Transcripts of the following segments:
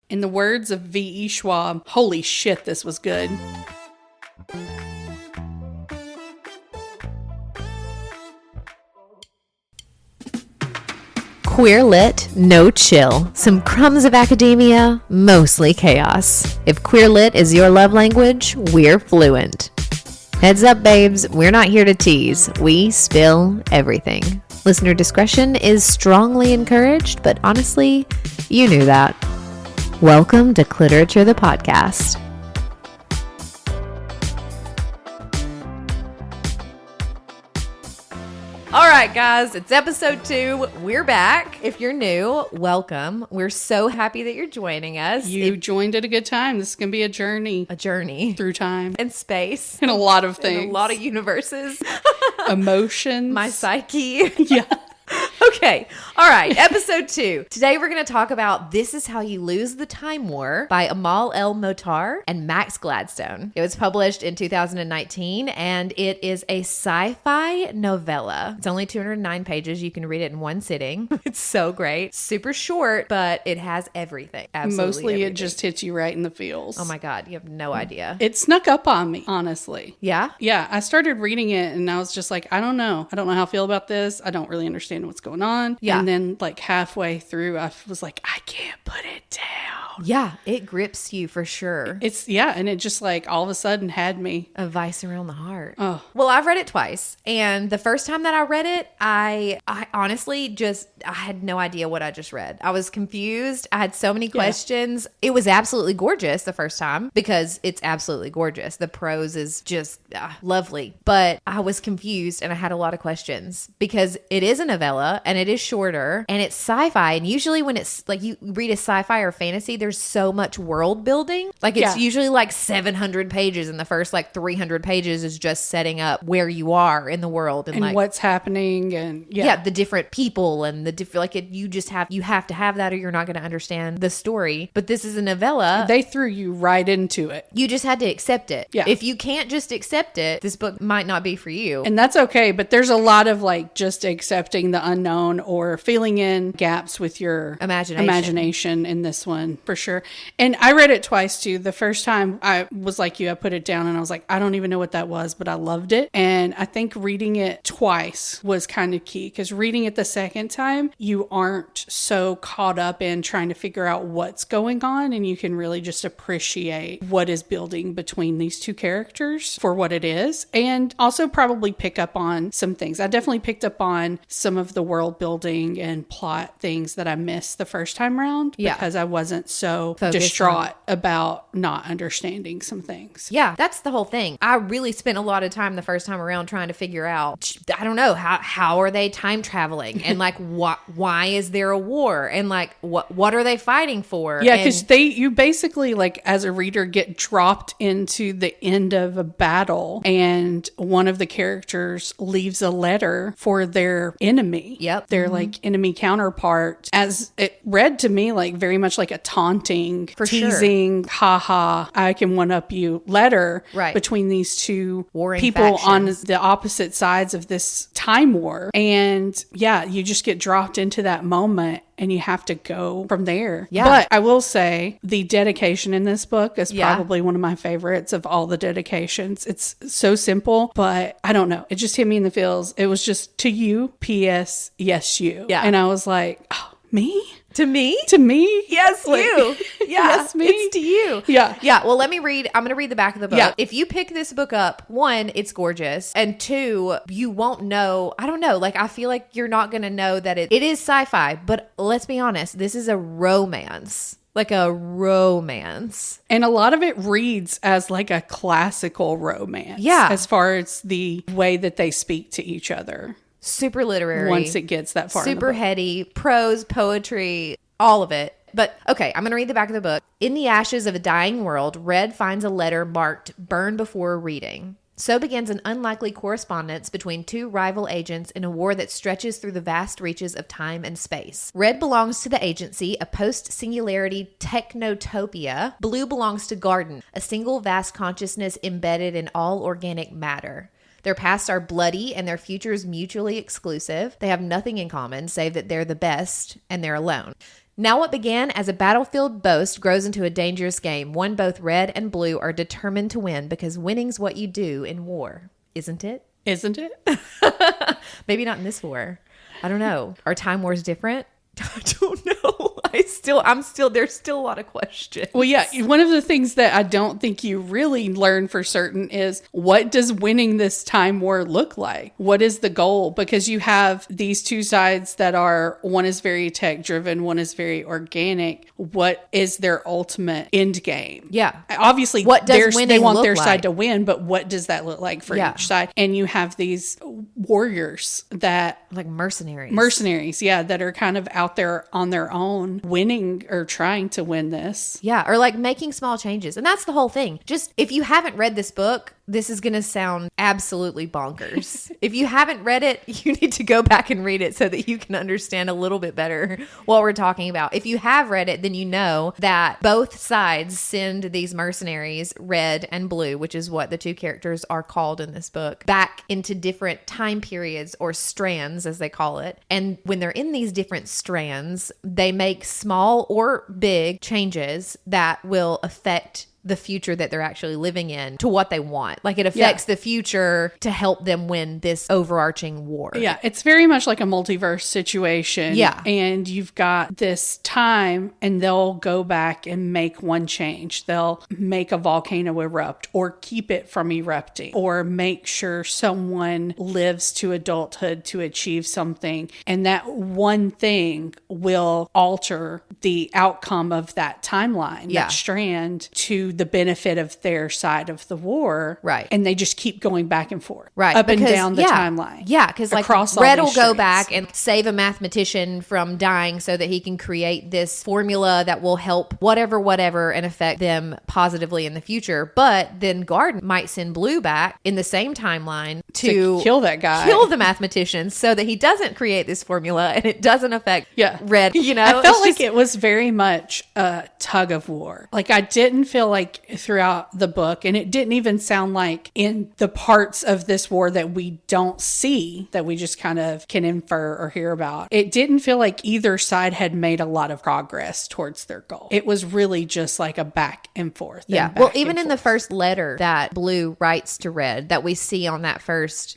In the words of V.E. Schwab, holy shit, this was good. Queer lit, no chill. Some crumbs of academia, mostly chaos. If queer lit is your love language, we're fluent. Heads up, babes, we're not here to tease. We spill everything. Listener discretion is strongly encouraged, but honestly, you knew that. Welcome to Cliterature, the podcast. All right, guys, it's episode 2. We're back. If you're new, welcome. We're so happy that you're joining us. You joined at a good time. This is going to be a journey. A journey. Through time. And space. And a lot of things. And a lot of universes. Emotions. My psyche. Yeah. Okay. All right. Episode 2. Today we're going to talk about This Is How You Lose the Time War by Amal El-Mohtar and Max Gladstone. It was published in 2019 and it is a sci-fi novella. It's only 209 pages. You can read it in one sitting. It's so great. Super short, but it has everything. Absolutely Mostly everything. It just hits you right in the feels. Oh my God. You have no idea. It snuck up on me, honestly. Yeah? Yeah. I started reading it and I was just like, I don't know. I don't know how I feel about this. I don't really understand what's going on. Yeah. And then like halfway through, I was like, I can't put it down. Yeah. It grips you for sure. And it just like all of a sudden had me. A vice around the heart. Oh. Well, I've read it twice. And the first time that I read it, I honestly I had no idea what I just read. I was confused. I had so many questions. It was absolutely gorgeous the first time because it's absolutely gorgeous. The prose is just lovely. But I was confused and I had a lot of questions because it is a novella and it is shorter and it's sci-fi. And usually when it's like you read a sci-fi or fantasy, there's so much world building. Like it's usually like 700 pages and the first like 300 pages is just setting up where you are in the world and like what's happening and the different people and the different you have to have that or you're not going to understand the story. But this is a novella. They threw you right into it. You just had to accept it. Yeah. If you can't just accept it, this book might not be for you. And that's okay. But there's a lot of like just accepting the unknown or filling in gaps with your imagination in this one for sure. And I read it twice too. The first time I was like you, I put it down and I was like, I don't even know what that was, but I loved it. And I think reading it twice was kind of key because reading it the second time, you aren't so caught up in trying to figure out what's going on. And you can really just appreciate what is building between these two characters for what it is. And also probably pick up on some things. I definitely picked up on some of the world building and plot things that I missed the first time around because I wasn't so distraught about not understanding some things. Yeah, that's the whole thing. I really spent a lot of time the first time around trying to figure out, I don't know, how are they time traveling? And like, why is there a war? And like, what are they fighting for? Yeah, because you basically like as a reader get dropped into the end of a battle and one of the characters leaves a letter for their enemy. Yep. Their like enemy counterpart, as it read to me like very much like a taunting, teasing, haha, I can one up you letter between these two warring people factions on the opposite sides of this time war. And yeah, you just get dropped into that moment and you have to go from there. Yeah. But I will say the dedication in this book is probably one of my favorites of all the dedications. It's so simple, but I don't know. It just hit me in the feels. It was just to you, P.S. Yes, you. Yeah. And I was like, oh, me? To me? To me? Yes, like, you. Yeah. Yes, me. It's to you. Yeah. Yeah. Well, let me read. I'm going to read the back of the book. Yeah. If you pick this book up, 1, it's gorgeous. And 2, you won't know. I don't know. Like, I feel like you're not going to know that it is sci-fi. But let's be honest. This is a romance. Like a romance. And a lot of it reads as like a classical romance. Yeah. As far as the way that they speak to each other. Super literary. Once it gets that far. Super heady. Prose, poetry, all of it. But okay, I'm going to read the back of the book. In the ashes of a dying world, Red finds a letter marked "Burn before reading." So begins an unlikely correspondence between two rival agents in a war that stretches through the vast reaches of time and space. Red belongs to the Agency, a post-singularity technotopia. Blue belongs to Garden, a single vast consciousness embedded in all organic matter. Their pasts are bloody and their futures mutually exclusive. They have nothing in common save that they're the best and they're alone. Now what began as a battlefield boast grows into a dangerous game. One both red and blue are determined to win because winning's what you do in war. Isn't it? Isn't it? Maybe not in this war. I don't know. Are time wars different? I don't know. There's still a lot of questions. Well, yeah, one of the things that I don't think you really learn for certain is, what does winning this time war look like? What is the goal? Because you have these two sides that are, one is very tech driven, one is very organic. What is their ultimate end game? Yeah. Obviously, what does they want their like? side to win, but what does that look like for each side? And you have these warriors that, like mercenaries, yeah, that are kind of out there on their own, winning or trying to win this. Yeah, or like making small changes. And that's the whole thing. Just if you haven't read this book, this is going to sound absolutely bonkers. If you haven't read it, you need to go back and read it so that you can understand a little bit better what we're talking about. If you have read it, then you know that both sides send these mercenaries, red and blue, which is what the two characters are called in this book, back into different time periods or strands, as they call it. And when they're in these different strands, they make small or big changes that will affect the future that they're actually living in to what they want. Like it affects the future to help them win this overarching war. Yeah, it's very much like a multiverse situation. Yeah. And you've got this time and they'll go back and make one change. They'll make a volcano erupt or keep it from erupting or make sure someone lives to adulthood to achieve something. And that one thing will alter the outcome of that timeline, that strand, to the benefit of their side of the war. Right. And they just keep going back and forth. Right. Up and down the timeline. Yeah. Because like Red will go back and save a mathematician from dying so that he can create this formula that will help whatever and affect them positively in the future. But then Garden might send Blue back in the same timeline to kill that guy. Kill the mathematician so that he doesn't create this formula and it doesn't affect Red. You know, I felt like it was very much a tug of war. Like I didn't feel like throughout the book, and it didn't even sound like in the parts of this war that we don't see, that we just kind of can infer or hear about, it didn't feel like either side had made a lot of progress towards their goal. It was really just like a back and forth. Yeah. Well, even in the first letter that Blue writes to Red that we see on that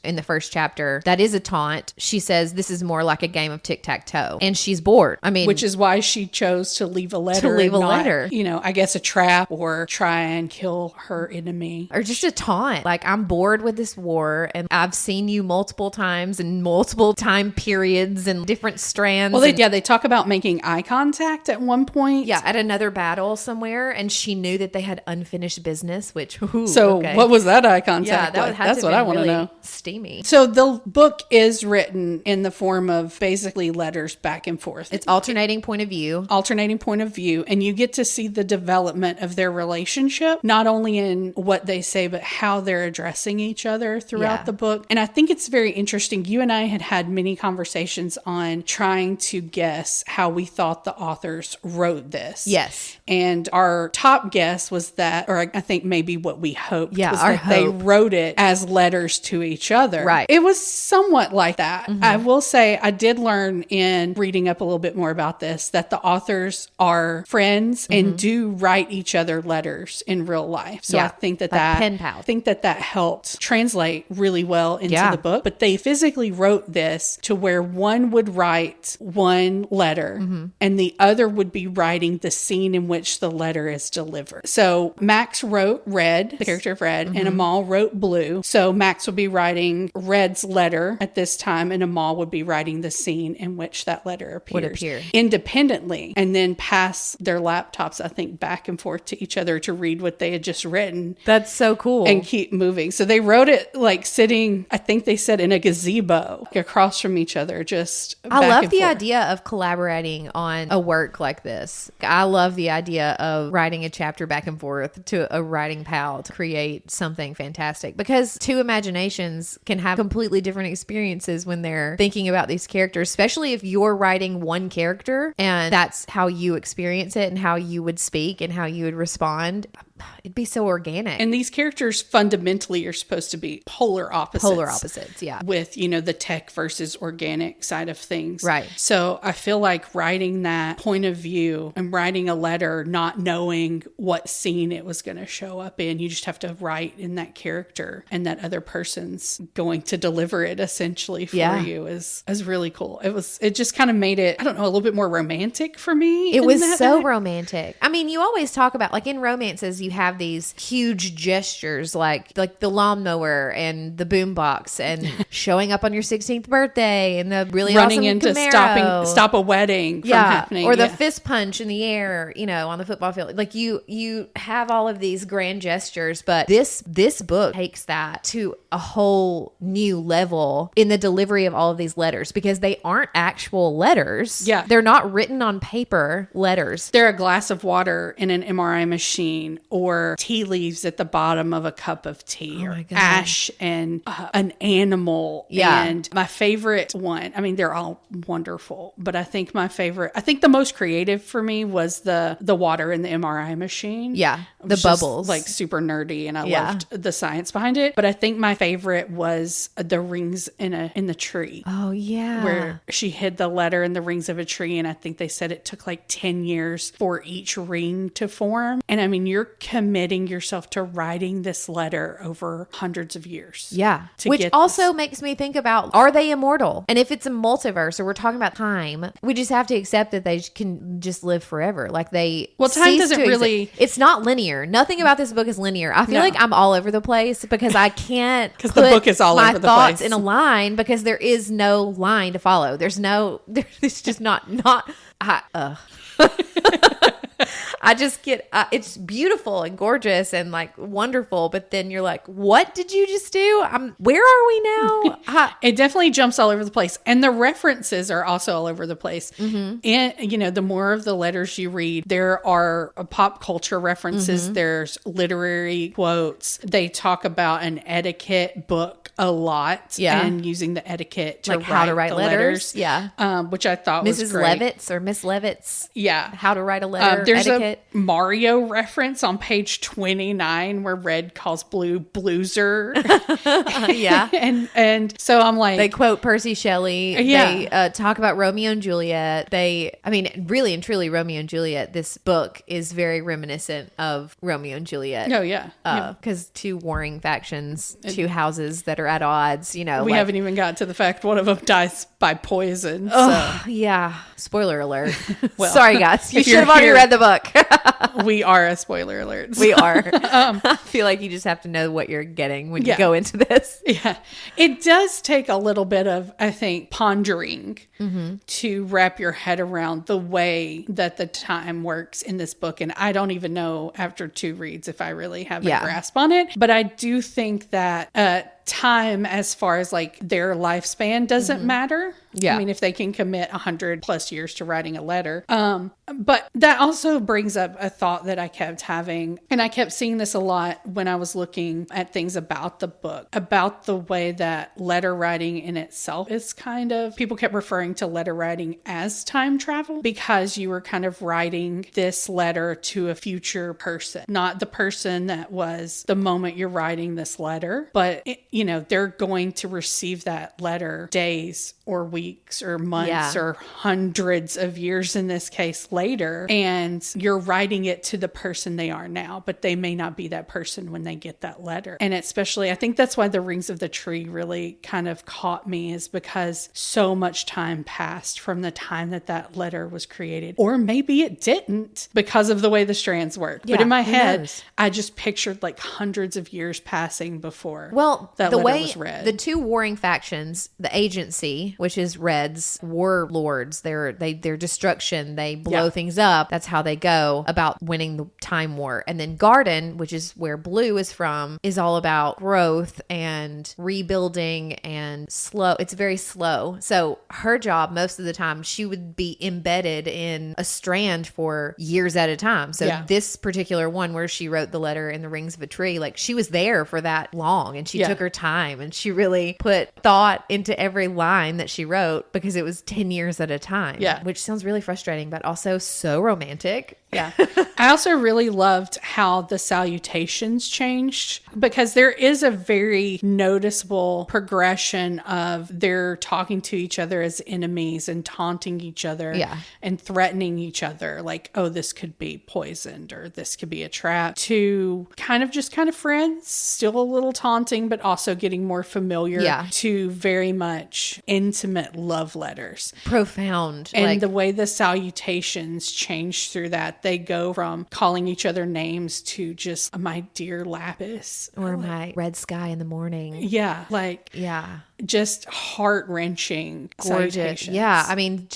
in the first chapter, that is a taunt. She says this is more like a game of tic-tac-toe, and she's bored. I mean, which is why she chose to leave a letter. You know, I guess a trap or try and kill her enemy. Or just a taunt. Like, I'm bored with this war and I've seen you multiple times in multiple time periods and different strands. Well, they talk about making eye contact at one point. Yeah, at another battle somewhere. And she knew that they had unfinished business, which, what was that eye contact? Yeah, that's what I want to know. Steamy. So the book is written in the form of basically letters back and forth. It's alternating point of view. And you get to see the development of their relationship, not only in what they say, but how they're addressing each other throughout the book. And I think it's very interesting. You and I had many conversations on trying to guess how we thought the authors wrote this. Yes. And our top guess was that, or I think maybe what we hoped, was that they wrote it as letters to each other. Right. It was somewhat like that. Mm-hmm. I will say I did learn in reading up a little bit more about this that the authors are friends and do write each other letters in real life. So I think that pen pals. I think that helped translate really well into the book. But they physically wrote this to where one would write one letter and the other would be writing the scene in which the letter is delivered. So Max wrote Red, the character of Red, and Amal wrote Blue. So Max would be writing Red's letter at this time, and Amal would be writing the scene in which that letter appears independently, and then pass their laptops, I think, back and forth to each other to read what they had just written. That's so cool. And keep moving. So they wrote it like sitting, I think they said, in a gazebo across from each other, just I love the idea of collaborating on a work like this. I love the idea of writing a chapter back and forth to a writing pal to create something fantastic, because two imaginations can have completely different experiences when they're thinking about these characters, especially if you're writing one character and that's how you experience it and how you would speak and how you would respond. it'd be so organic. And these characters fundamentally are supposed to be polar opposites. Yeah. With, the tech versus organic side of things. Right. So I feel like writing that point of view and writing a letter, not knowing what scene it was going to show up in, you just have to write in that character, and that other person's going to deliver it essentially for you is really cool. It just kind of made it, I don't know, a little bit more romantic for me. It was so romantic. I mean, you always talk about, like, in romances, you have these huge gestures like the lawnmower and the boombox and showing up on your 16th birthday and the really running awesome into Camaro. stop a wedding from happening. Or the fist punch in the air, on the football field. Like, you have all of these grand gestures, but this book takes that to a whole new level in the delivery of all of these letters, because they aren't actual letters. Yeah. They're not written on paper letters. They're a glass of water in an MRI machine, or tea leaves at the bottom of a cup of tea, or ash and an animal. Yeah. And my favorite one, I mean, they're all wonderful, but I think the most creative for me was the water in the MRI machine. Yeah. The bubbles. Like super nerdy, and I loved the science behind it. But I think my favorite was the rings in the tree. Oh, yeah. Where she hid the letter in the rings of a tree, and I think they said it took like 10 years for each ring to form. And I mean, you're committing yourself to writing this letter over hundreds of years. Yeah. Which also makes me think about, are they immortal? And if it's a multiverse, or we're talking about time, we just have to accept that they can just live forever. Like, time doesn't really... It's not linear. Nothing about this book is linear. I feel like I'm all over the place because I can't because the book is all over the place. My thoughts in a line, because there is no line to follow. It's just not I just get, it's beautiful and gorgeous and like wonderful, but then you're like, what did you just do? Where are we now? It definitely jumps all over the place. And the references are also all over the place. Mm-hmm. And, the more of the letters you read, there are pop culture references. Mm-hmm. There's literary quotes. They talk about an etiquette book a lot. Yeah. And using the etiquette to how to write letters. Yeah. Which I thought was great. Levitz or Miss Levitz. Yeah. How to write a letter. There's etiquette. A Mario reference on page 29 where Red calls Blue Blueser. Yeah. And so I'm like, they quote Percy Shelley. Yeah. They talk about Romeo and Juliet. Really and truly, Romeo and Juliet, this book is very reminiscent of Romeo and Juliet. Oh, yeah. Because two warring factions, two houses that are at odds, We haven't even got to the fact one of them dies by poison. Oh, yeah. Spoiler alert. Well, sorry, guys. You should have already read the book. We are a spoiler alert. We are. I feel like you just have to know what you're getting when you go into this. Yeah. It does take a little bit of, I think, pondering to wrap your head around the way that the time works in this book. And I don't even know after 2 reads if I really have a grasp on it. But I do think that time, as far as like their lifespan, doesn't matter. Yeah. I mean, if they can commit 100+ years to writing a letter. But that also brings up a thought that I kept having. And I kept seeing this a lot when I was looking at things about the book, about the way that letter writing in itself is people kept referring to letter writing as time travel, because you were kind of writing this letter to a future person, not the person that was the moment you're writing this letter, but they're going to receive that letter days or weeks or months or hundreds of years in this case later, and you're writing it to the person they are now, but they may not be that person when they get that letter. And especially, I think that's why the rings of the tree really kind of caught me, is because so much time passed from the time that letter was created, or maybe it didn't because of the way the strands work. But in my head, I just pictured like hundreds of years passing before that letter was read. The two warring factions, the agency, which is Red's warlords, their destruction, they blow things up. That's how they go about winning the time war. And then Garden, which is where Blue is from, is all about growth and rebuilding and slow. It's very slow. So her job, most of the time, she would be embedded in a strand for years at a time. So this particular one where she wrote the letter in the rings of a tree, like she was there for that long, and she took her time, and she really put thought into every line that she wrote, because it was 10 years at a time. Yeah. Which sounds really frustrating, but also so romantic. Yeah. I also really loved how the salutations changed, because there is a very noticeable progression of they're talking to each other as enemies and taunting each other and threatening each other. Like, oh, this could be poisoned or this could be a trap, to kind of friends, still a little taunting, but also getting more familiar, to very much intimate love letters. Profound. And the way the salutations change through that, they go from calling each other names to just my dear Lapis. Or my red sky in the morning. Yeah. Just heart-wrenching, gorgeous. Yeah, I mean,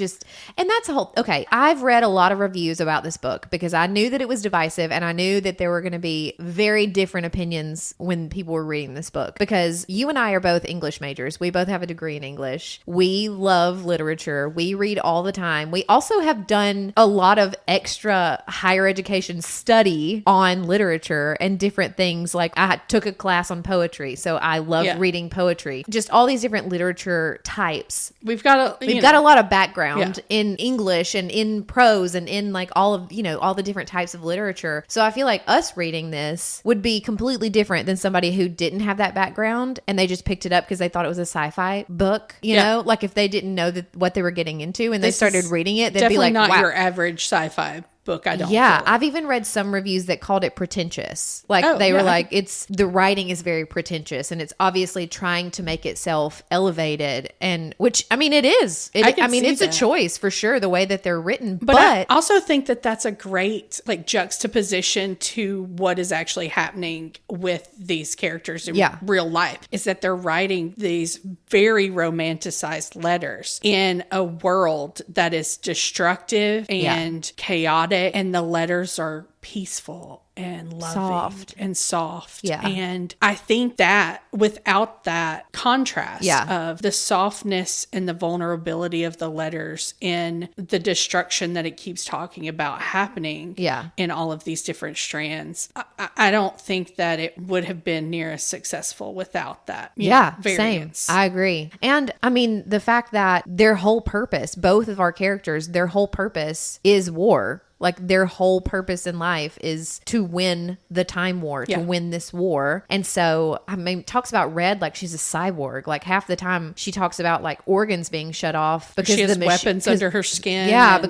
and that's a whole, okay, I've read a lot of reviews about this book because I knew that it was divisive, and I knew that there were going to be very different opinions when people were reading this book, because you and I are both English majors. We both have a degree in English. We love literature. We read all the time. We also have done a lot of extra higher education study on literature and different things. Like, I took a class on poetry, so I love reading poetry. Just all these different literature types. We've got a lot of background in English and in prose and in like all of, all the different types of literature. So I feel like us reading this would be completely different than somebody who didn't have that background and they just picked it up because they thought it was a sci-fi book, you know, like if they didn't know what they were getting into and they started reading it, they'd be like, not wow. Your average sci-fi book. I don't. Yeah, I've even read some reviews that called it pretentious. Like they were like, the writing is very pretentious and it's obviously trying to make itself elevated, and which I mean it is. It's a choice for sure the way that they're written. But I also think that that's a great like juxtaposition to what is actually happening with these characters in real life. Is that they're writing these very romanticized letters in a world that is destructive and chaotic. And the letters are peaceful and loving and soft. Yeah. And I think that without that contrast of the softness and the vulnerability of the letters in the destruction that it keeps talking about happening in all of these different strands, I don't think that it would have been near as successful without that. Variance. Same. I agree. And I mean, the fact that their whole purpose, both of our characters, their whole purpose is war. Like their whole purpose in life is to win the time war, to win this war. And so, I mean, talks about Red like she's a cyborg. Like half the time she talks about like organs being shut off because she has weapons under her skin. Yeah,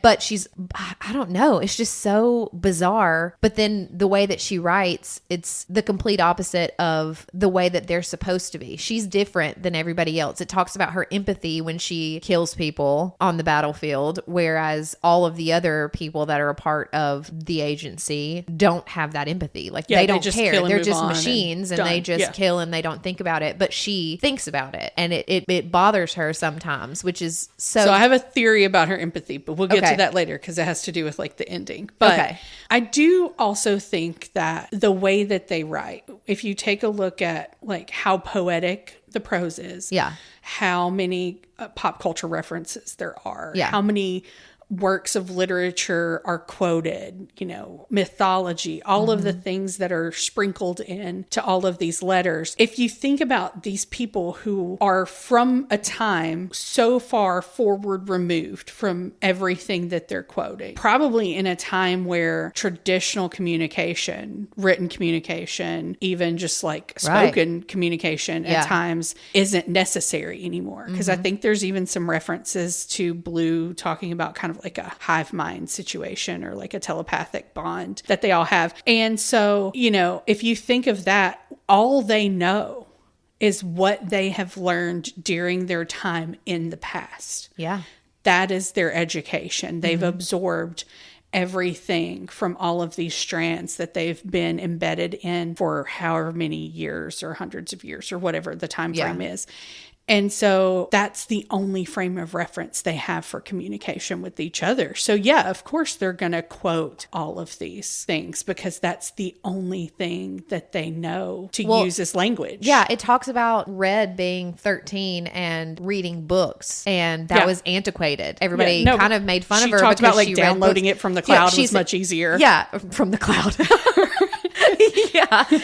but she's, I don't know. It's just so bizarre. But then the way that she writes, it's the complete opposite of the way that they're supposed to be. She's different than everybody else. It talks about her empathy when she kills people on the battlefield, whereas all of the other people that are a part of the agency don't have that empathy. Like they don't care. They're just machines and they just kill and they don't think about it. But she thinks about it and it bothers her sometimes, which is so I have a theory about her empathy, but we'll get to that later because it has to do with like the ending. But I do also think that the way that they write, if you take a look at like how poetic the prose is, how many pop culture references there are, how many works of literature are quoted, mythology, all of the things that are sprinkled in to all of these letters. If you think about these people who are from a time so far forward removed from everything that they're quoting, probably in a time where traditional communication, written communication, even just like spoken communication at times isn't necessary anymore. Because I think there's even some references to Blue talking about kind of like a hive mind situation or like a telepathic bond that they all have. And so, if you think of that, all they know is what they have learned during their time in the past. Yeah. That is their education. They've absorbed everything from all of these strands that they've been embedded in for however many years or hundreds of years or whatever the time frame is. And so that's the only frame of reference they have for communication with each other. So of course they're going to quote all of these things because that's the only thing that they know to use as language. Yeah, it talks about Red being 13 and reading books, and that was antiquated. Everybody kind of made fun of her because about like she downloading it from the cloud was much easier. Yeah, from the cloud.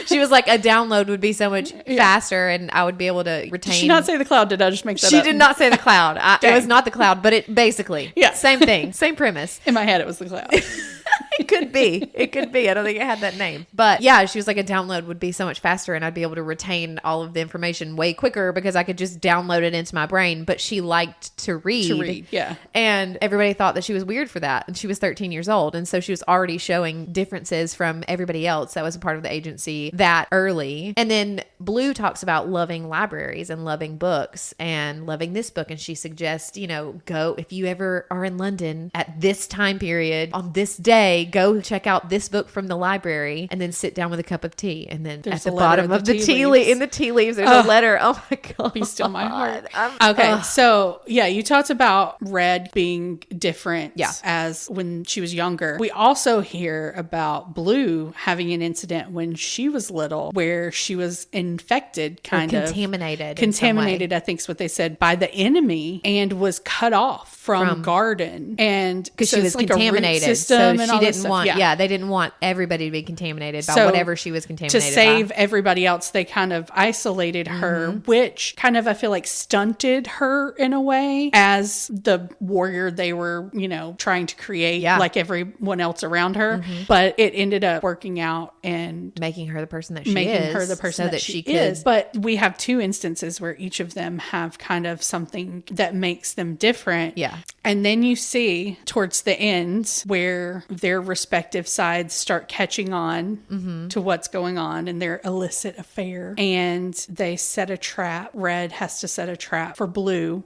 She was like, a download would be so much faster and I would be able to retain. Did she not say the cloud? Did I just make that up? She did not say the cloud. It was not the cloud, but it basically, same thing, same premise. In my head, it was the cloud. It could be. It could be. I don't think it had that name. But yeah, she was like, a download would be so much faster and I'd be able to retain all of the information way quicker because I could just download it into my brain. But she liked to read. Yeah. And everybody thought that she was weird for that. And she was 13 years old. And so she was already showing differences from everybody else that was a part of the agency that early. And then Blue talks about loving libraries and loving books and loving this book. And she suggests, go, if you ever are in London at this time period on this day, go check out this book from the library and then sit down with a cup of tea. And then there's at the bottom of the tea leaves, in the tea leaves, there's a letter. Oh my God. Be still my heart. Okay. So yeah, you talked about Red being different as when she was younger. We also hear about Blue having an incident when she was little where she was infected, contaminated, I think is what they said, by the enemy and was cut off from garden. And because she was contaminated. So she didn't want, they didn't want everybody to be contaminated by whatever she was contaminated to save everybody else. They kind of isolated her, which kind of, I feel like, stunted her in a way as the warrior they were, trying to create like everyone else around her. But it ended up working out and making her the person that she is. But we have two instances where each of them have kind of something that makes them different. Yeah. And then you see towards the end where their respective sides start catching on to what's going on in their illicit affair. And they set a trap. Red has to set a trap for Blue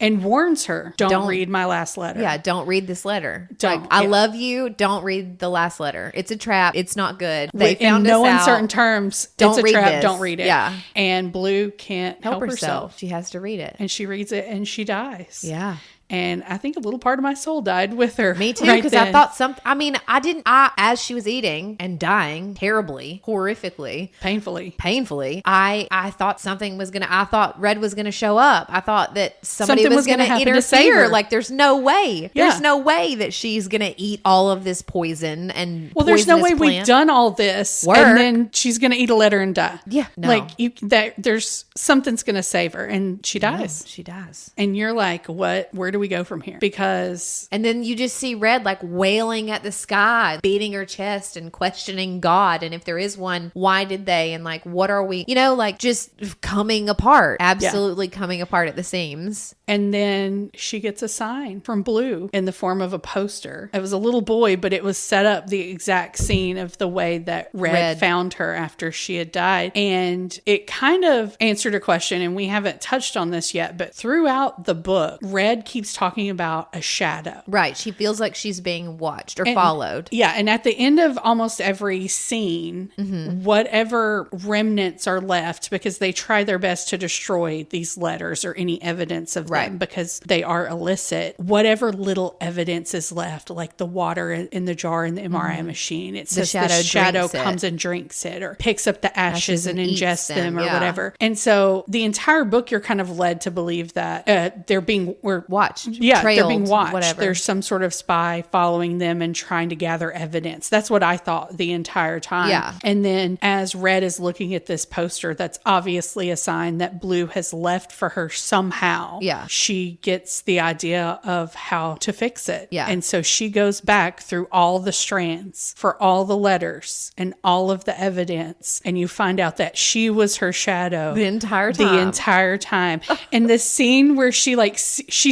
and warns her, don't read my last letter. Yeah, don't read this letter. I love you. Don't read the last letter. It's a trap. It's not good. They found in us no out. uncertain terms. Don't it's a read trap. this. Don't read it. Yeah. And Blue can't help herself. She has to read it. And she reads it and she dies. Yeah. And I think a little part of my soul died with her. Me too, because I thought as she was eating and dying terribly, horrifically, painfully, I thought I thought Red was going to show up. I thought that somebody was going to interfere. Like, there's no way. Yeah. There's no way that she's going to eat all of this poison and there's no way we've done all this and then she's going to eat a letter and die. Yeah. No. Like, there's something's going to save her and she dies. No, she dies. And you're like, what? Where do we go from here? And then you just see Red like wailing at the sky, beating her chest and questioning God. And if there is one, why did they? And like, what are we, like just coming apart, absolutely coming apart at the seams. And then she gets a sign from Blue in the form of a poster. It was a little boy, but it was set up the exact scene of the way that Red found her after she had died. And it kind of answered a question, and we haven't touched on this yet, but throughout the book, Red keeps talking about a shadow. Right. She feels like she's being watched or followed. Yeah. And at the end of almost every scene, whatever remnants are left, because they try their best to destroy these letters or any evidence of them because they are illicit, whatever little evidence is left, like the water in the jar in the MRI machine, it says the shadow comes and drinks it or picks up the ashes and ingests them or whatever. And so the entire book, you're kind of led to believe that we're watched. Yeah, trailed, they're being watched. Whatever. There's some sort of spy following them and trying to gather evidence. That's what I thought the entire time. Yeah. And then as Red is looking at this poster, that's obviously a sign that Blue has left for her somehow. Yeah. She gets the idea of how to fix it. Yeah. And so she goes back through all the strands for all the letters and all of the evidence. And you find out that she was her shadow the entire time. And the scene where she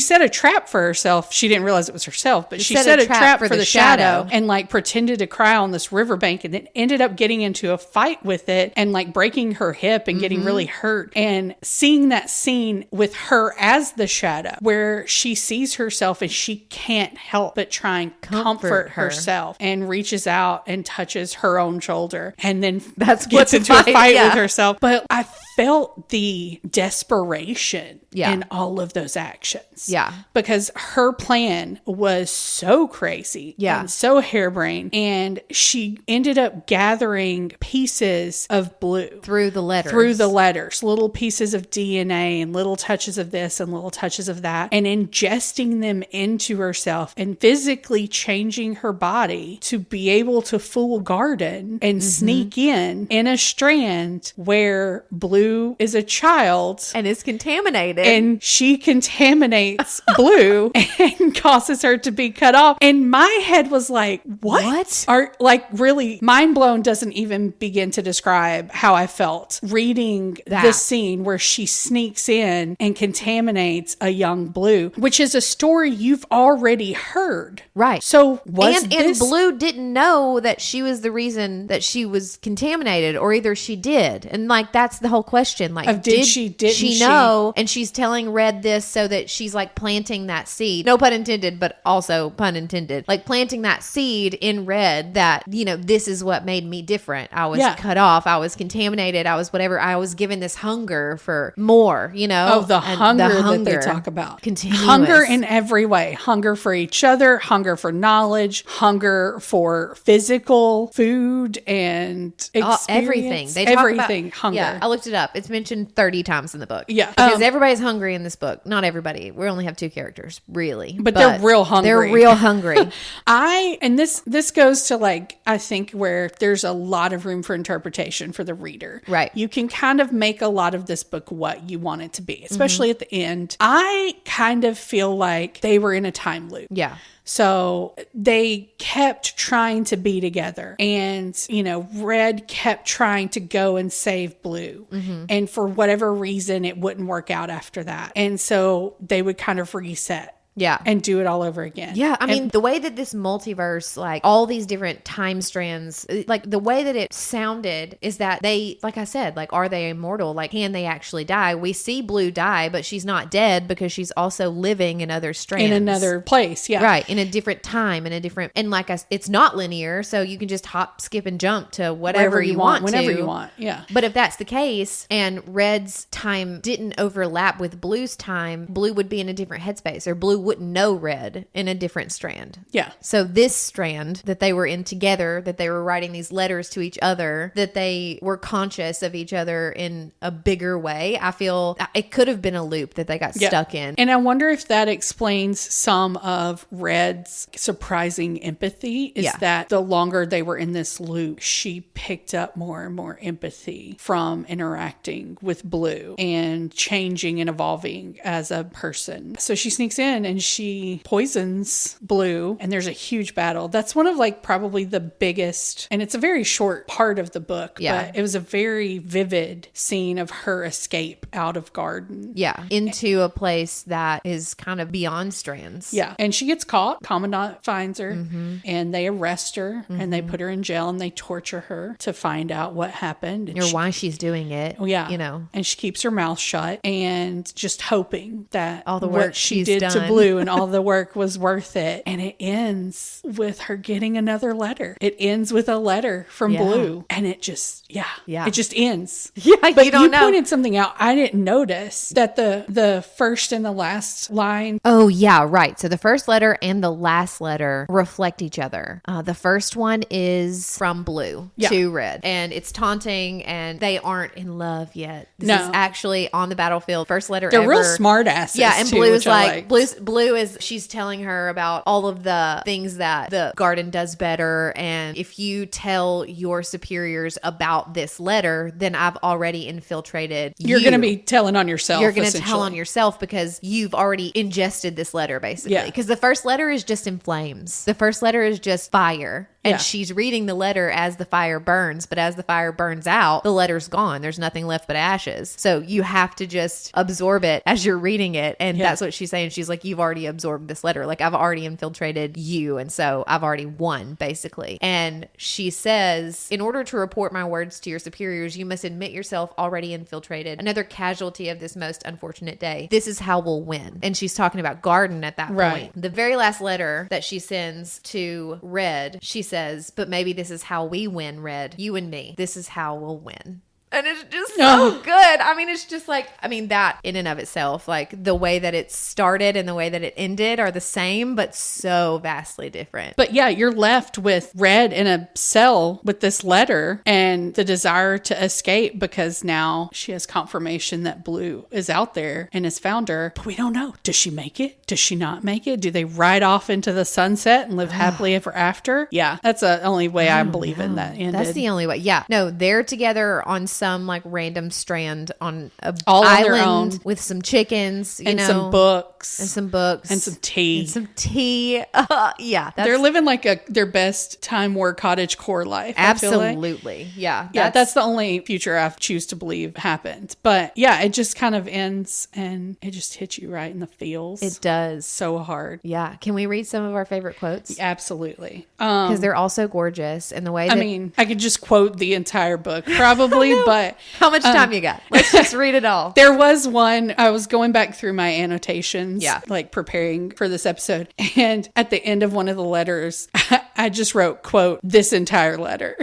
set a trap for herself. She didn't realize it was herself, but she set a trap for the shadow and like pretended to cry on this riverbank and then ended up getting into a fight with it and like breaking her hip and getting really hurt. And seeing that scene with her as the shadow where she sees herself and she can't help but try and comfort herself and reaches out and touches her own shoulder and then gets into a fight with herself. But I felt the desperation in all of those actions. Yeah. Because her plan was so crazy and so harebrained. And she ended up gathering pieces of Blue. Through the letters. Little pieces of DNA and little touches of this and little touches of that. And ingesting them into herself and physically changing her body to be able to fool Garden and sneak in a strand where Blue Blue is a child and is contaminated. And she contaminates Blue and causes her to be cut off. And my head was like, what? Like, really, mind blown doesn't even begin to describe how I felt reading this scene where she sneaks in and contaminates a young Blue, which is a story you've already heard. Right. So and Blue didn't know that she was the reason that she was contaminated, or either she did. And like, that's the whole question. Like, didn't she know? And she's telling Red this so that she's like planting that seed. No pun intended, but also pun intended. Like planting that seed in Red that, you know, this is what made me different. I was cut off. I was contaminated. I was whatever. I was given this hunger for more, you know? Oh, the hunger that they talk about. Continuous. Hunger in every way. Hunger for each other, hunger for knowledge, hunger for physical food and experience. Everything. They talk everything. About, hunger. Yeah, I looked it up. It's mentioned 30 times in the book. Yeah. Because everybody's hungry in this book. Not everybody. We only have 2 characters, really. But they're real hungry. They're real hungry. And this goes to like, I think where there's a lot of room for interpretation for the reader. Right. You can kind of make a lot of this book what you want it to be, especially at the end. I kind of feel like they were in a time loop. Yeah. So they kept trying to be together, and, you know, Red kept trying to go and save Blue. Mm-hmm. And for whatever reason, it wouldn't work out after that. And so they would kind of reset. Yeah. And do it all over again. Yeah. I mean, the way that this multiverse, like all these different time strands, like the way that it sounded is that they, like I said, like, are they immortal? Like, can they actually die? We see Blue die, but she's not dead because she's also living in other strands. In another place. Yeah. Right. In a different time, and like it's not linear. So you can just hop, skip, and jump to whatever you want whenever you want. Yeah. But if that's the case and Red's time didn't overlap with Blue's time, Blue would be in a different headspace, or Blue wouldn't know Red in a different strand. Yeah. So this strand that they were in together, that they were writing these letters to each other, that they were conscious of each other in a bigger way, I feel it could have been a loop that they got stuck in. And I wonder if that explains some of Red's surprising empathy, is that the longer they were in this loop, she picked up more and more empathy from interacting with Blue and changing and evolving as a person. So she sneaks in and she poisons Blue, and there's a huge battle. That's one of like probably the biggest, and it's a very short part of the book, but it was a very vivid scene of her escape out of Garden. Yeah. Into a place that is kind of beyond strands. Yeah. And she gets caught. Commandant finds her, and they arrest her, and they put her in jail, and they torture her to find out what happened. And or why she's doing it. Yeah. You know. And she keeps her mouth shut and just hoping that all the work what she did to Blue and all the work was worth it. And it ends with her getting another letter. It ends with a letter from Blue, and it just, it just ends. Yeah. But you know. pointed something out. I didn't notice that the first and the last line. Oh, yeah, right. So the first letter and the last letter reflect each other. The first one is from Blue to Red, and it's taunting, and they aren't in love yet. This is actually on the battlefield. First letter They're ever. real smart asses. Yeah, and too, Blue is like Blue is, she's telling her about all of the things that the Garden does better, and if you tell your superiors about this letter, then I've already infiltrated you. You're going to be telling on yourself. You're going to tell on yourself because you've already ingested this letter, basically. Because the first letter is just in flames. The first letter is just fire. And she's reading the letter as the fire burns, but as the fire burns out, the letter's gone. There's nothing left but ashes. So you have to just absorb it as you're reading it. And that's what she's saying. She's like, you've already absorbed this letter. Like, I've already infiltrated you. And so I've already won, basically. And she says, in order to report my words to your superiors, you must admit yourself already infiltrated. Another casualty of this most unfortunate day. This is how we'll win. And she's talking about Garden at that point. The very last letter that she sends to Red, she says, but maybe this is how we win, Red. You and me. This is how we'll win. And it's just so good. I mean, it's just like, I mean, that in and of itself, like the way that it started and the way that it ended are the same, but so vastly different. But yeah, you're left with Red in a cell with this letter and the desire to escape because now she has confirmation that Blue is out there and has found her. But we don't know. Does she make it? Does she not make it? Do they ride off into the sunset and live happily ever after? Yeah, that's the only way I'm believing that ended. That's the only way. Yeah. No, they're together on some like random strand on a all island on their own with some chickens, and some books and some books and some tea. Yeah, they're living like their best time War Cottagecore life. Absolutely. Yeah. That's the only future I choose to believe happened. But yeah, it just kind of ends and it just hits you right in the feels. It does. So hard. Yeah. Can we read some of our favorite quotes? Absolutely. Because they're all so gorgeous. And the way that... I mean, I could just quote the entire book probably, but... How much time you got? Let's just read it all. There was one, I was going back through my annotations, yeah, like preparing for this episode. And at the end of one of the letters, I just wrote, quote, this entire letter.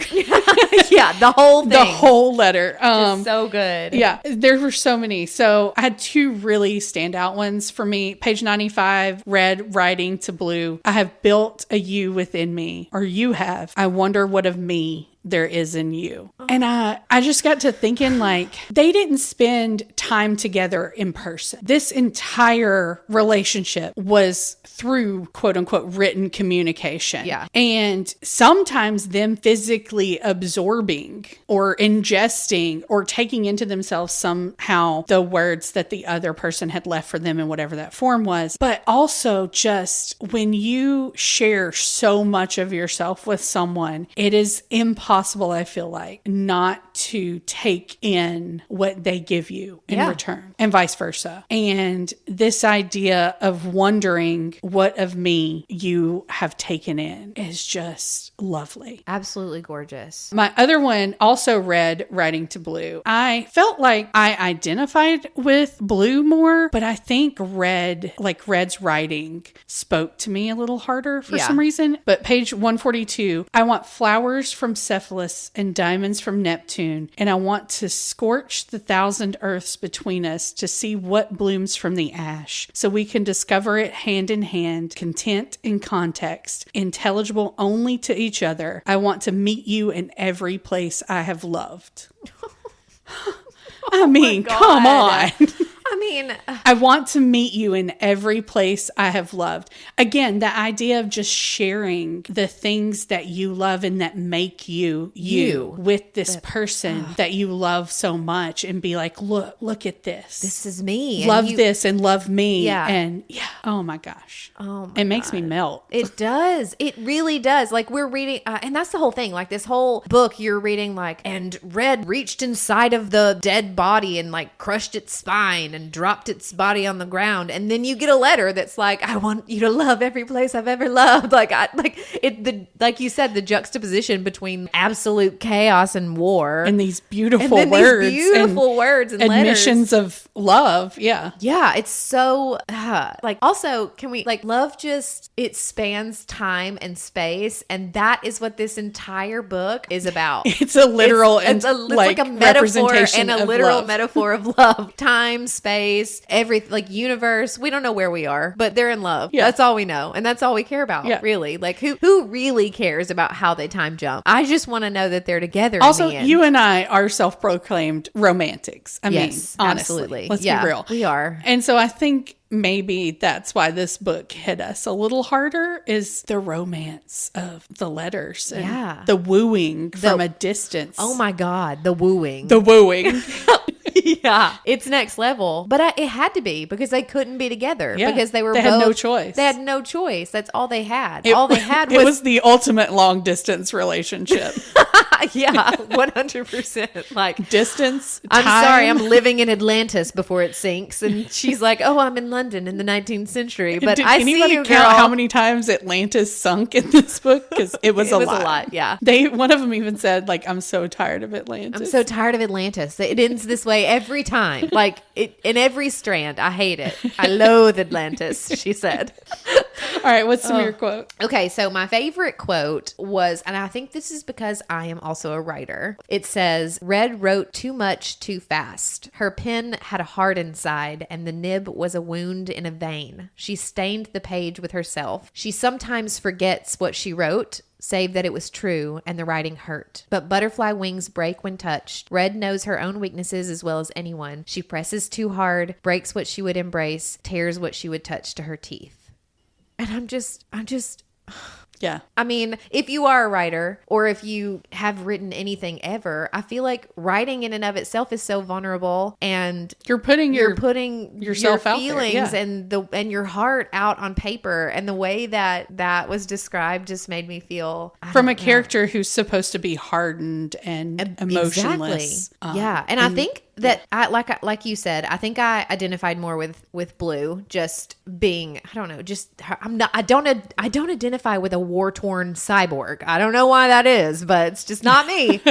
Yeah, the whole thing. The whole letter. Just so good. Yeah, there were so many. So I had two really standout ones for me. Page 95, red, writing to blue. I have built a you within me, or you have. I wonder what of me there is in you. And I just got to thinking, like, they didn't spend time together in person. This entire relationship was through quote unquote written communication. Yeah. And sometimes them physically absorbing or ingesting or taking into themselves somehow the words that the other person had left for them in whatever that form was. But also just when you share so much of yourself with someone, it is impossible, I feel like, not to take in what they give you in return and vice versa. And this idea of wondering what of me you have taken in is just lovely. Absolutely gorgeous. My other one also read Writing to Blue. I felt like I identified with Blue more, but I think Red's writing spoke to me a little harder for some reason. But page 142, I want flowers from Cephalus and diamonds from Neptune, and I want to scorch the 1,000 earths between us to see what blooms from the ash, so we can discover it hand in hand, content in context, intelligible only to each other. I want to meet you in every place I have loved. I mean, come on. I mean, I want to meet you in every place I have loved. Again, the idea of just sharing the things that you love and that make you with this person that you love so much, and be like, look at this. This is me. Love this and love me. Yeah. And oh my gosh. Oh my It makes me melt. It does. It really does. Like, we're reading, and that's the whole thing. Like, this whole book, you're reading like, and Red reached inside of the dead body and like crushed its spine and dropped its body on the ground, and then you get a letter that's like, I want you to love every place I've ever loved. Like you said, the juxtaposition between absolute chaos and war, and these beautiful words, and admissions of love. Yeah, it's so like. Also, can we like love? Just it spans time and space, and that is what this entire book is about. It's a literal it's like a metaphor and a literal love. Metaphor of love. Time, space, like universe. We don't know where we are, but they're in love. Yeah. That's all we know, and that's all we care about. Yeah. Really, like who really cares about how they time jump? I just want to know that they're together. Also, in the end. you and I are self-proclaimed romantics. I mean, honestly, absolutely. Let's be real. We are, and so I think maybe that's why this book hit us a little harder, is the romance of the letters and the wooing from a distance. Oh my God, the wooing. Yeah, it's next level. But it had to be, because they couldn't be together, because they had no choice. They had no choice. That's all they had. It was the ultimate long distance relationship. Yeah, 100%. Like, distance. I'm sorry, I'm living in Atlantis before it sinks, and she's like, "Oh, I'm in London in the 19th century." But Did I see anybody you, count girl. how many times Atlantis sunk in this book? Because it was a lot. Yeah. One of them even said, like, "I'm so tired of Atlantis. I'm so tired of Atlantis. It ends this way every time. Like, in every strand. I hate it. I loathe Atlantis," she said. All right, what's some of your quote? Okay, so my favorite quote was, and I think this is because I am also a writer. It says, "Red wrote too much too fast. Her pen had a heart inside, and the nib was a wound in a vein. She stained the page with herself. She sometimes forgets what she wrote, save that it was true and the writing hurt. But butterfly wings break when touched. Red knows her own weaknesses as well as anyone. She presses too hard, breaks what she would embrace, tears what she would touch to her teeth." And I'm just Yeah. I mean, if you are a writer or if you have written anything ever, I feel like writing in and of itself is so vulnerable, and you're putting yourself your out feelings there. Yeah. and your heart out on paper, and the way that was described just made me feel from a character who's supposed to be hardened and emotionless. Exactly. And I think that like you said, I think I identified more with Blue, just being, I don't know, just I don't identify with a war-torn cyborg. I don't know why that is, but it's just not me.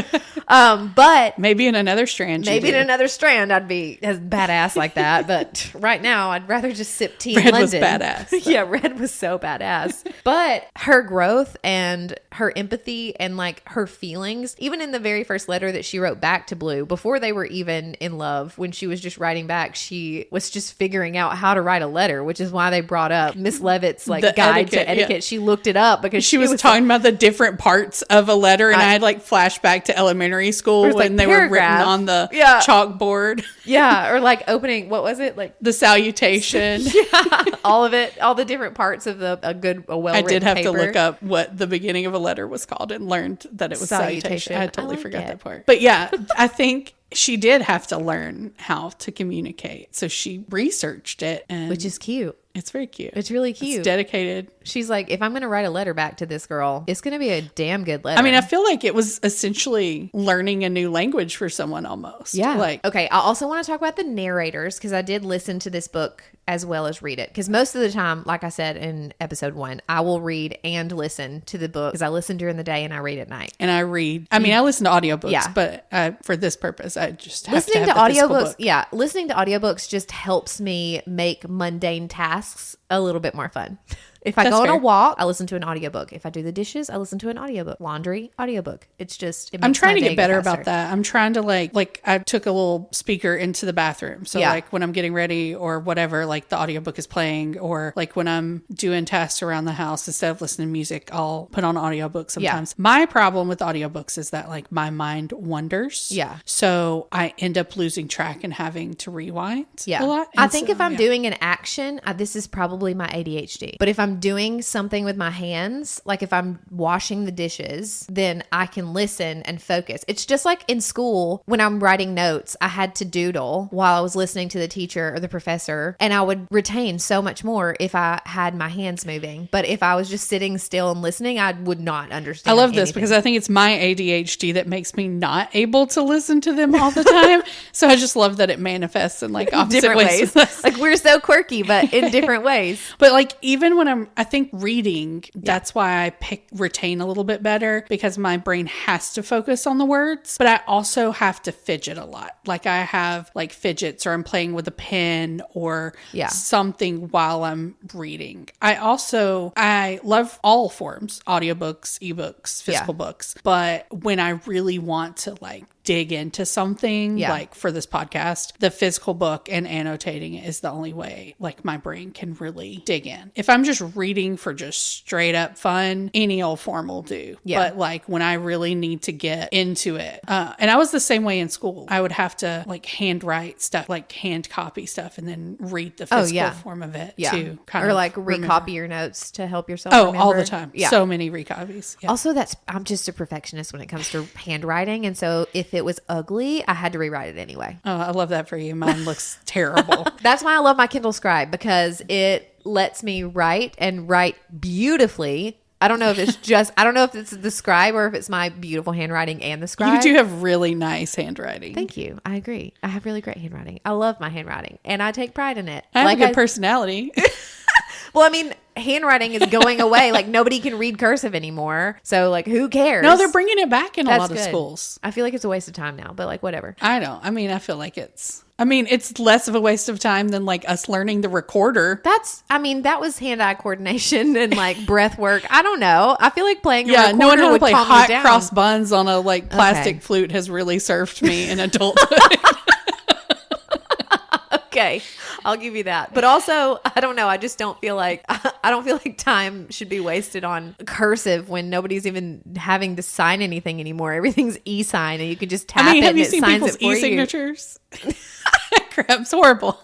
But maybe in another strand I'd be as badass like that, but right now I'd rather just sip tea in London. Was badass. Yeah, Red was so badass. But her growth and her empathy and like her feelings, even in the very first letter that she wrote back to Blue, before they were even in love, when she was just writing back, she was just figuring out how to write a letter, which is why they brought up Miss Levitt's like guide to etiquette. Yeah. She looked it up because she was talking about the different parts of a letter, and I had like flashback to elementary school when like they were written on the chalkboard. Yeah, or like opening, what was it, like the salutation? Yeah, all of it, all the different parts of a well-written I did have paper. to look up what the beginning of a letter was called and learned that it was salutation. I had totally forgot that part. But yeah, I think she did have to learn how to communicate. So she researched it. Which is cute. It's very cute. It's really cute. It's dedicated. She's like, if I'm going to write a letter back to this girl, it's going to be a damn good letter. I mean, I feel like it was essentially learning a new language for someone almost. Yeah. Like, okay. I also want to talk about the narrators, because I did listen to this book as well as read it. Because most of the time, like I said in episode 1, I will read and listen to the book, because I listen during the day and I read at night. And I read. I mean, I listen to audiobooks, but for this purpose, I just have listening to have to the audiobooks. book. Yeah, listening to audiobooks just helps me make mundane tasks a little bit more fun. If I go on a walk, I listen to an audiobook. If I do the dishes, I listen to an audiobook. Laundry, audiobook. It's just, I'm trying to get better about that. I'm trying to like I took a little speaker into the bathroom. So like when I'm getting ready or whatever, like the audiobook is playing, or like when I'm doing tasks around the house, instead of listening to music, I'll put on audiobook sometimes. Yeah. My problem with audiobooks is that like my mind wanders. Yeah. So I end up losing track and having to rewind a lot. I think if I'm doing an action, this is probably my ADHD. But if I'm doing something with my hands, like if I'm washing the dishes, then I can listen and focus. It's just like in school when I'm writing notes, I had to doodle while I was listening to the teacher or the professor, and I would retain so much more if I had my hands moving. But if I was just sitting still and listening, I would not understand. I love this because I think it's my ADHD that makes me not able to listen to them all the time. So I just love that it manifests in like opposite different ways. Like we're so quirky, but in different ways. But like even when I think reading, that's why I retain a little bit better, because my brain has to focus on the words, but I also have to fidget a lot. Like I have like fidgets, or I'm playing with a pen or something while I'm reading. I love all forms, audiobooks, ebooks, physical books. But when I really want to like dig into something, like for this podcast, the physical book and annotating it is the only way like my brain can really dig in. If I'm just reading for just straight up fun, any old form will do. But like when I really need to get into it, and I was the same way in school, I would have to like handwrite stuff, like hand copy stuff, and then read the physical form of it to kind of, or like recopy your notes to help yourself remember. All the time. So many recopies. Also, I'm just a perfectionist when it comes to handwriting, and so if it was ugly, I had to rewrite it anyway. Oh, I love that for you. Mine looks terrible. That's why I love my Kindle Scribe, because it lets me write and write beautifully. I don't know if it's the scribe or if it's my beautiful handwriting and the scribe. You do have really nice handwriting. Thank you. I agree. I have really great handwriting. I love my handwriting and I take pride in it. I have a good personality. Well, I mean, handwriting is going away. Like nobody can read cursive anymore. So like, who cares? No, they're bringing it back in a lot of schools. I feel like it's a waste of time now, but like whatever. I don't. I mean, I feel like it's less of a waste of time than like us learning the recorder. That was hand-eye coordination and like breath work. I don't know. I feel like playing a recorder knowing how to play hot down. cross buns on a like plastic flute has really served me in adulthood. Okay, I'll give you that. But also, I don't know. I just don't feel like time should be wasted on cursive when nobody's even having to sign anything anymore. Everything's e-sign, and you can just tap it and it signs it for you. Have you seen people's e-signatures? Crap, it's horrible.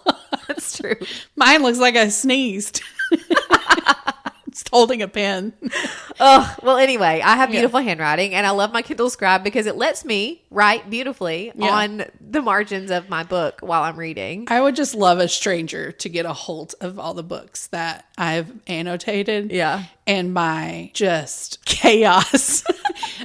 That's true. Mine looks like I sneezed. Just holding a pen. Oh, well, anyway, I have beautiful handwriting, and I love my Kindle Scribe because it lets me write beautifully on the margins of my book while I'm reading. I would just love a stranger to get a hold of all the books that I've annotated. Yeah. And my just chaos.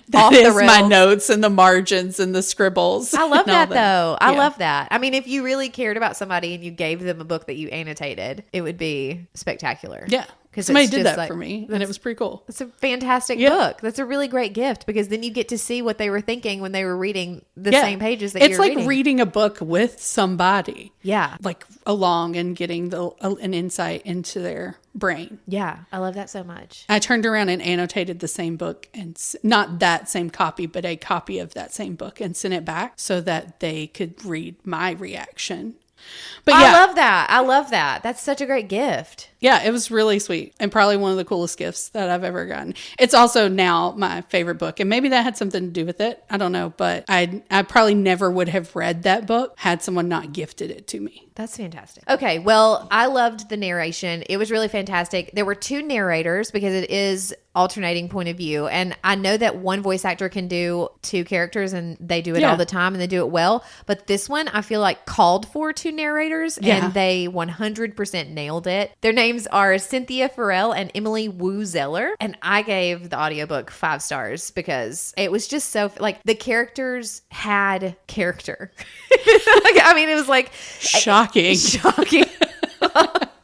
That is my notes and the margins and the scribbles. I love that, though. I love that. I mean, if you really cared about somebody and you gave them a book that you annotated, it would be spectacular. Yeah. Because somebody did that for me, and it was pretty cool. It's a fantastic book. That's a really great gift, because then you get to see what they were thinking when they were reading the same pages that you're reading. It's like reading a book with somebody. Yeah. Like along and getting an insight into their brain. Yeah. I love that so much. I turned around and annotated the same book, and not that same copy, but a copy of that same book, and sent it back so that they could read my reaction. But I love that. I love that. That's such a great gift. Yeah, it was really sweet, and probably one of the coolest gifts that I've ever gotten. It's also now my favorite book, and maybe that had something to do with it. I don't know, but I probably never would have read that book had someone not gifted it to me. That's fantastic. Okay, well, I loved the narration. It was really fantastic. There were two narrators because it is alternating point of view, and I know that one voice actor can do two characters, and they do it all the time, and they do it well. But this one, I feel like called for two narrators, and they 100% nailed it. Their names are Cynthia Farrell and Emily Wu Zeller, and I gave the audiobook 5 stars because it was just so, like, the characters had character. I mean, it was like shocking.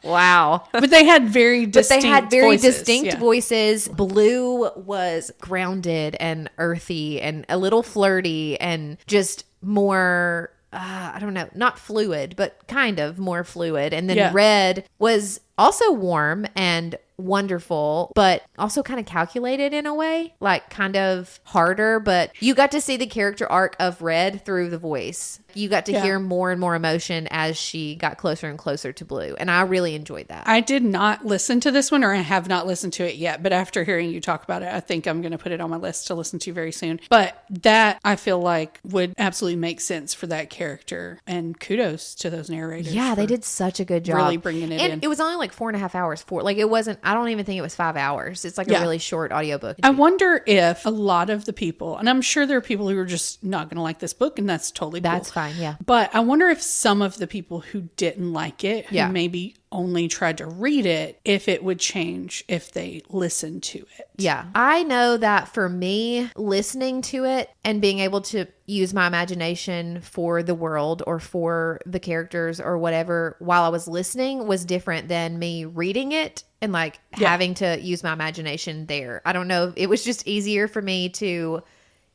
Wow. But they had very distinct voices. Blue was grounded and earthy and a little flirty and just more, I don't know, not fluid, but kind of more fluid. And then Red was also warm and wonderful, but also kind of calculated in a way, like kind of harder, but you got to see the character arc of Red through the voice. You got to hear more and more emotion as she got closer and closer to Blue, and I really enjoyed that. I did not listen to this one, or I have not listened to it yet, but after hearing you talk about it, I think I'm going to put it on my list to listen to very soon. But that, I feel like, would absolutely make sense for that character, and kudos to those narrators. Yeah, they did such a good job. Really bringing it in. And it was only like 4.5 hours. It wasn't, I don't even think it was 5 hours. It's like a really short audiobook. I wonder if a lot of the people, and I'm sure there are people who are just not going to like this book, and that's totally cool. That's fine, yeah. But I wonder if some of the people who didn't like it, who maybe only tried to read it, if it would change if they listened to it. Yeah. I know that for me, listening to it and being able to use my imagination for the world or for the characters or whatever while I was listening was different than me reading it and like having to use my imagination there. I don't know. It was just easier for me to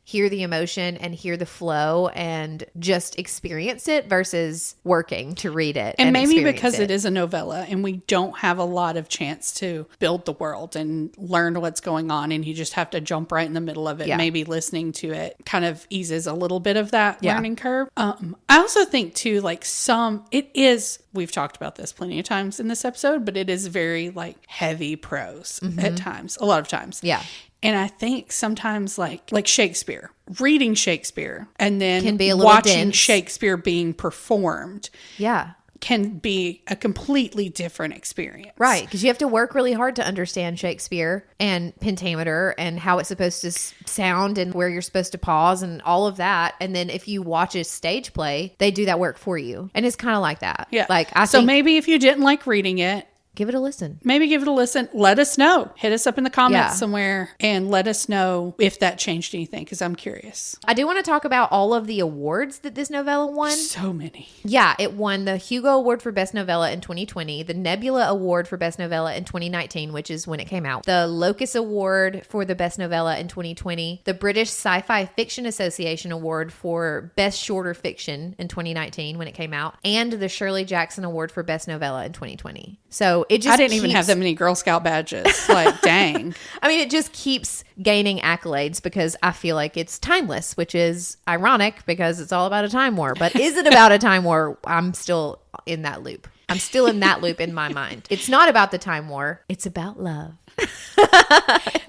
hear the emotion and hear the flow and just experience it versus working to read it. And maybe because it is a novella and we don't have a lot of chance to build the world and learn what's going on, and you just have to jump right in the middle of it. Yeah. Maybe listening to it kind of eases a little bit of that learning curve. I also think too, like we've talked about this plenty of times in this episode, but it is very like heavy prose at times, a lot of times. Yeah. And I think sometimes like Shakespeare, reading Shakespeare and then can be a little watching dense. Shakespeare being performed. Yeah. Can be a completely different experience. Right. Because you have to work really hard to understand Shakespeare and pentameter and how it's supposed to sound and where you're supposed to pause and all of that. And then if you watch a stage play, they do that work for you. And it's kind of like that. Yeah. Like so maybe if you didn't like reading it, give it a listen. Maybe give it a listen. Let us know. Hit us up in the comments somewhere and let us know if that changed anything, because I'm curious. I do want to talk about all of the awards that this novella won. So many. Yeah, it won the Hugo Award for Best Novella in 2020, the Nebula Award for Best Novella in 2019, which is when it came out, the Locus Award for the Best Novella in 2020, the British Sci-Fi Fiction Association Award for Best Shorter Fiction in 2019 when it came out, and the Shirley Jackson Award for Best Novella in 2020. So it just I didn't even have that many Girl Scout badges. Like, dang. I mean, it just keeps gaining accolades because I feel like it's timeless, which is ironic because it's all about a time war. But is it about a time war? I'm still in that loop. I'm still in that loop in my mind. It's not about the Time War. It's about love.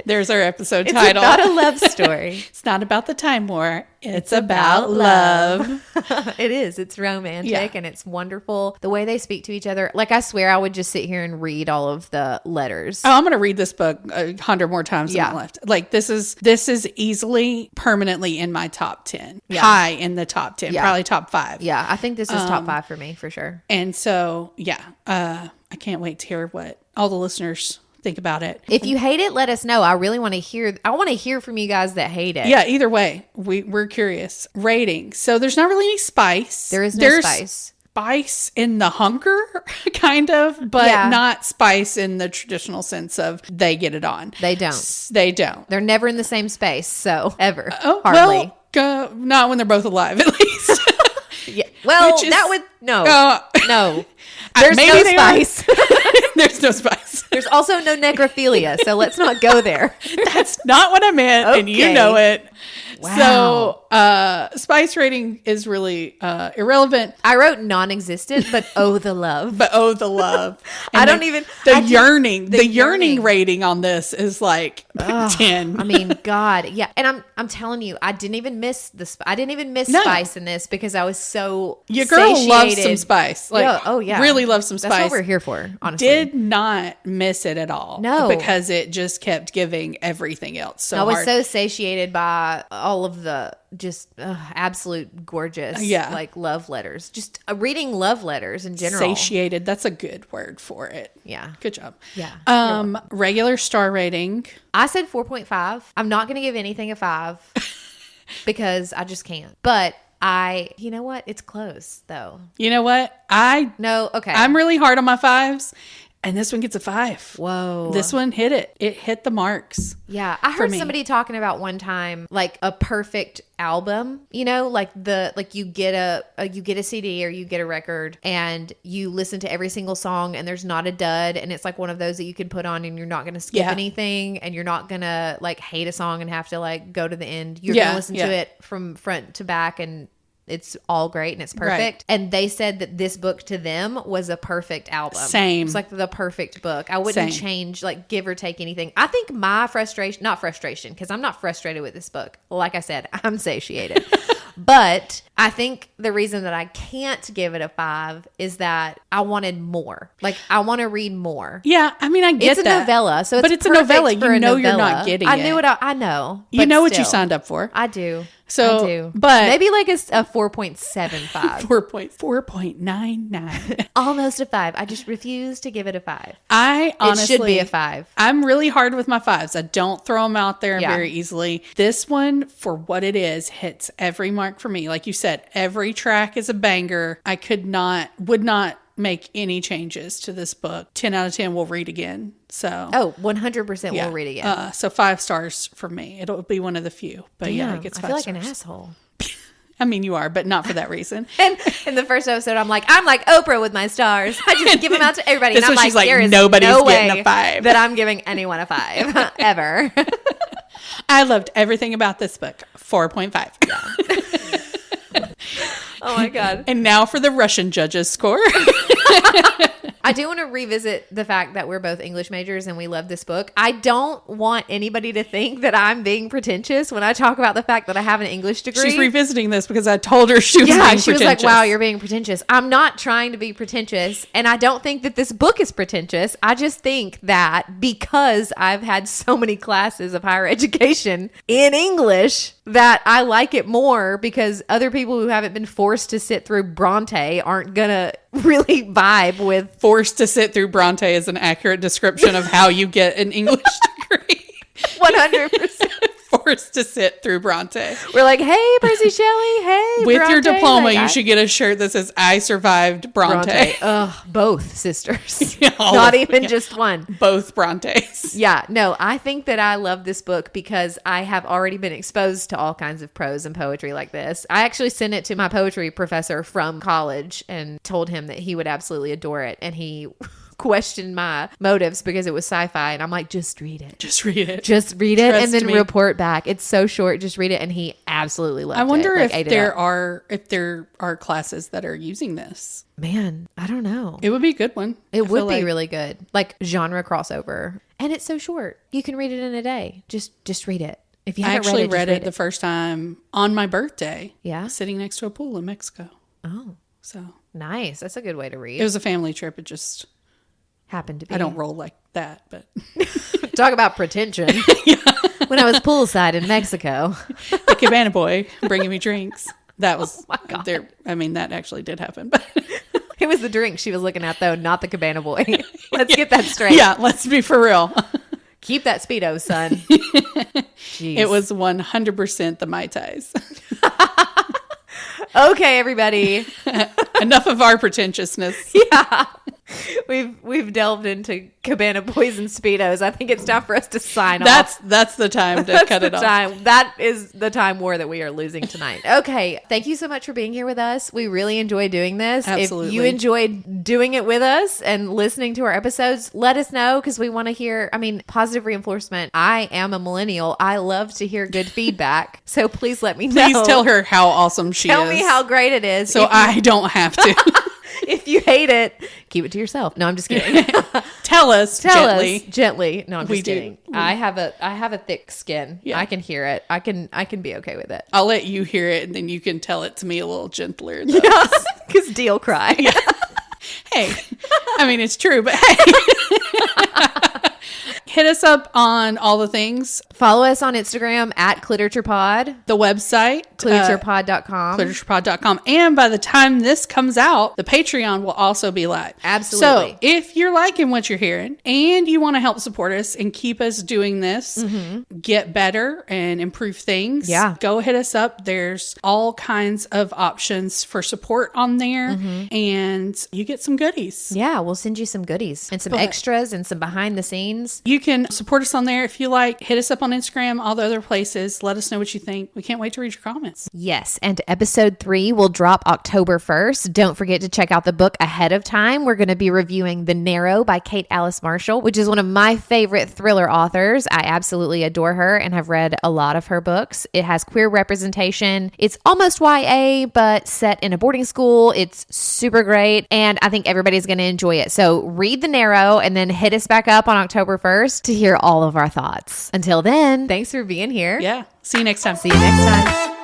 There's our episode It's title. about a love story. It's not about the Time War. It's about love. It is. It's romantic Yeah. and it's wonderful. The way they speak to each other. Like, I swear I would just sit here and read all of the letters. Oh, I'm going to read this book 100 more times than I left. Like, this is easily permanently in my top 10. Yeah. High in the top 10. Yeah. Probably top 5. Yeah, I think this is top 5 for me, for sure. And so, I can't wait to hear what all the listeners think about it. If you hate it, let us know. I really want to hear. I want to hear from you guys that hate it. Yeah, either way, we're curious. Rating. So there's not really any spice. There's spice. Spice in the hunger, kind of, but Yeah. not spice in the traditional sense of they get it on. They don't. They don't. They're never in the same space, so ever. Oh, Hardly. well, not when they're both alive, at least. Yeah. Well, Which is- that would no. No. There's Maybe no they are. spice. There's no spice. There's also no necrophilia, so let's not go there. That's not what I meant, and you Okay. know it. Wow. So, spice rating is really irrelevant. I wrote non-existent, but oh, the love. But oh, the love! I And don't the, even- the I just- yearning. the The yearning yearning. rating on this is like 10. I mean, God, yeah. And I'm telling you, I didn't even miss No. spice in this because I was so Your girl loves some satiated. spice. Like, Yeah, oh yeah, really loves some spice. That's what we're here for. Honestly, Did not miss it at all. No. because it just kept giving everything else so I was hard. so satiated by all of the just absolute gorgeous, Yeah. like love letters. Just reading love letters in general. Satiated. That's a good word for it. Yeah. Good job. Yeah. Regular star rating. I said 4.5. I'm not going to give anything a 5 because I just can't. But you know what? It's close though. You know what? No, okay. I'm really hard on my 5s, and this one gets a 5. Whoa. This one hit it. It hit the marks. Yeah, I heard me. somebody talking about one time like a perfect album, like you get a CD or you get a record and you listen to every single song and there's not a dud, and it's like one of those that you can put on and you're not going to skip Yeah. anything, and you're not going to like hate a song and have to like go to the end. You're Yeah, going to listen yeah. to it from front to back and it's all great and it's perfect. And they said that this book to them was a perfect album. Same. It's like the perfect book. I wouldn't Same. change, like give or take anything. I think my not frustration, because I'm not frustrated with this book. Like I said, I'm satiated. But I think the reason that I can't give it a 5 is that I wanted more. Like I want to read more. Yeah, I mean, I get It's a that. novella, so but it's it's a perfect novella. for You a know you're novella. not getting I it. knew what I know. You but know what you still. signed up for. I do. So, I do. but- maybe like a 4.75. 4.99. Almost a 5. I just refuse to give it a 5. I honestly It should be a 5. I'm really hard with my 5s. I don't throw them out there Yeah. very easily. This one, for what it is, hits every mark for me. Like you said, every track is a banger. I would not make any changes to this book. 10 out of 10 we'll read again. So 100% yeah. we'll read again. So 5 stars for me. It'll be one of the few. But yeah, Damn, it gets I 5 feel like stars. an asshole. I mean, you are, but not for that reason. And in the first episode, I'm like Oprah with my stars. I just give them out to everybody. This and I'm one, she's like, there is nobody's no getting way a 5. that I'm giving anyone a 5 ever. I loved everything about this book. 4.5. Oh my God. And now for the Russian judges score. I do want to revisit the fact that we're both English majors and we love this book. I don't want anybody to think that I'm being pretentious when I talk about the fact that I have an English degree. She's revisiting this because I told her she was being she was like, pretentious. wow, you're being pretentious. I'm not trying to be pretentious. And I don't think that this book is pretentious. I just think that because I've had so many classes of higher education in English that I like it more because other people who haven't been forced to sit through Bronte aren't going to really vibe with. Forced to sit through Bronte is an accurate description of how you get an English degree. 100%. Forced to sit through Bronte. We're like, hey, Percy Shelley. Hey, With your Bronte. diploma, Like, you should get a shirt that says, I survived Bronte. Bronte. Ugh, both sisters. Yeah, all Not of- even yeah. just one. Both Brontes. Yeah, no, I think that I love this book because I have already been exposed to all kinds of prose and poetry like this. I actually sent it to my poetry professor from college and told him that he would absolutely adore it. And he questioned my motives because it was sci-fi. And I'm like, just read it. Just read it. Just read it. Trust And then me. report back. It's so short. Just read it. And he absolutely loved it. I wonder Like, if there are classes that are using this. Man, I don't know. It would be a good one. It would be really good. Like genre crossover. And it's so short. You can read it in a day. Just read it. If you I haven't actually read read it the first time on my birthday. Yeah. Sitting next to a pool in Mexico. Oh, So nice. That's a good way to read. it was a family trip. It just Happened to be. I don't roll like that, but Talk about pretension. When I was poolside in Mexico. the Cabana boy bringing me drinks. That was my God. there. I mean, that actually did happen. But It was the drink she was looking at, though, not the Cabana boy. Let's get that straight. yeah, let's be for real. Keep that Speedo, son. Jeez. It was 100% the Mai Tais. Okay, everybody. Enough of our pretentiousness. Yeah. We've delved into Cabana Boys and Speedos. I think it's time for us to sign off. That's the time to That's cut the it off. time. That is the time war that we are losing tonight. Okay. Thank you so much for being here with us. We really enjoy doing this. Absolutely. If you enjoyed doing it with us and listening to our episodes, let us know because we want to hear, positive reinforcement. I am a millennial. I love to hear good feedback. So please let me know. Please tell her how awesome she is. Tell me how great it is. So I don't have to. If you hate it, keep it to yourself. No, I'm just kidding. Tell us Us gently. No, I'm We just do. kidding. I have a thick skin. Yeah. I can hear it. I can be okay with it. I'll let you hear it, and then you can tell it to me a little gentler. Though. Yes, because Deal cry. Yeah. Hey, it's true, but hey. Hit us up on all the things. Follow us on Instagram at CliteraturePod, The website, CliteraturePod.com. CliteraturePod.com. And by the time this comes out, the Patreon will also be live. Absolutely. So if you're liking what you're hearing and you want to help support us and keep us doing this, get better and improve things, go hit us up. There's all kinds of options for support on there, and you get some goodies. Yeah, we'll send you some goodies and some extras and some behind the scenes. You can support us on there if you like. Hit us up on Instagram, all the other places. Let us know what you think. We can't wait to read your comments. Yes, and episode 3 will drop October 1st. Don't forget to check out the book ahead of time. We're going to be reviewing The Narrow by Kate Alice Marshall, which is one of my favorite thriller authors. I absolutely adore her and have read a lot of her books. It has queer representation. It's almost YA, but set in a boarding school. It's super great, and I think everybody's going to enjoy it. So read The Narrow and then hit us back up on October 1st to hear all of our thoughts. Until then, thanks for being here. Yeah. See you next time. See you next time.